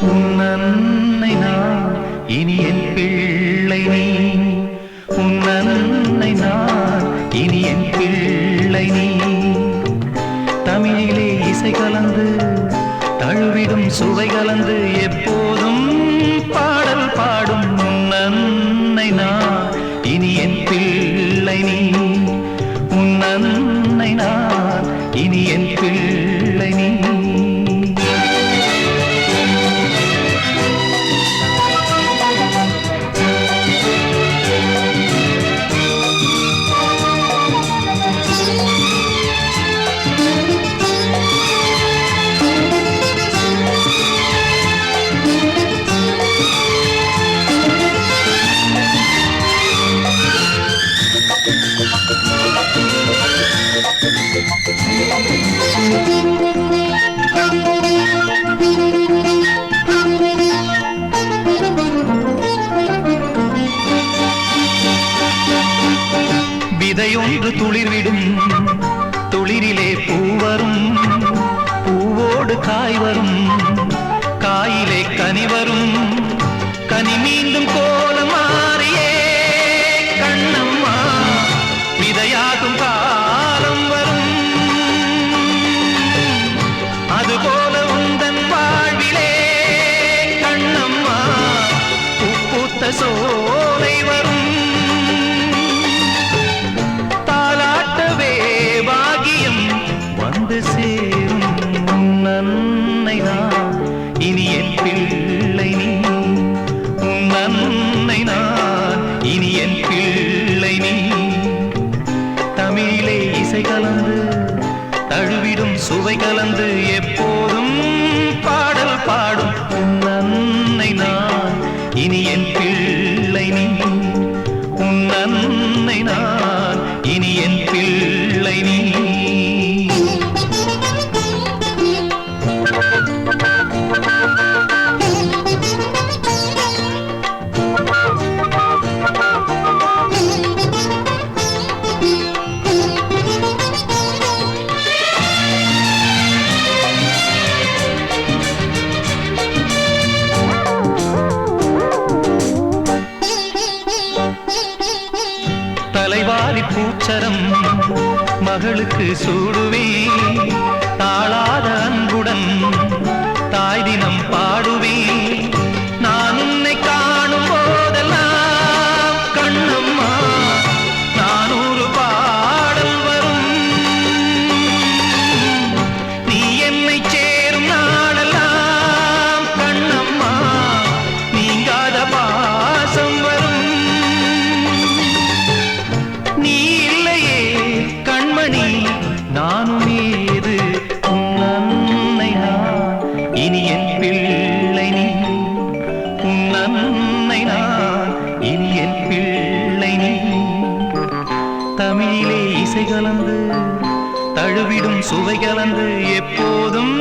உன் அன்னை நான் இனி என் பிள்ளை நீ. உன் அன்னை நான் இனி என் பிள்ளை நீ. தமிழிலே இசை கலந்து தழுவிடும் சுவை கலந்து எப்போதும் பாடல் பாடும் உன் அன்னை நான் இனி என் பிள்ளை நீ. உன் அன்னை நான் இனி என் பிள்ளை நீ. விதையொன்று துளிர்விடும் துளிரிலே பூவரும், பூவோடு காய் வரும், காயிலே கனி வரும், கனி மீண்டும் கோலம் மாறியே கண்ணம்மா விதையாகும் காலம் வரும். அதுபோல உந்தன் வாழ்விலே கண்ணம்மா பூத்த சோலை வரும். சேரும் உன் அன்னை நான் இனி என் பிள்ளை நீ. உன் அன்னை நான் இனி என் பிள்ளை நீ. தமிழிலே இசை கலந்து தழுவிடும் சுவை கலந்து எப்போதும் பாடல் பாடும் உன் அன்னை நான் இனி என் பிள்ளை நீ. உன் அன்னை நான் இனி என் பிள்ளை நீ. தலைவாரி பூச்சரம் மகளுக்கு சூடுவே, தாளாத அன்புடன் தாய் தினம் பாடுவே. நான் உன்னை காணும் போதெல்லாம் கண்ணம்மா நானூறு பாடல் வரும். நீ என்னை சேரும் நாடெல்லாம் கண்ணம்மா நீங்காத பாசம் வரும். நீ இல்லையே கண்மணி நானும் ஏது உன் அன்னை நான் இனி என் பிள்ளை நீ. உன் அன்னை நான் இனி என் பிள்ளை நீ. தமிழிலே இசை கலந்து தழுவிடும் சுவை கலந்து எப்போதும்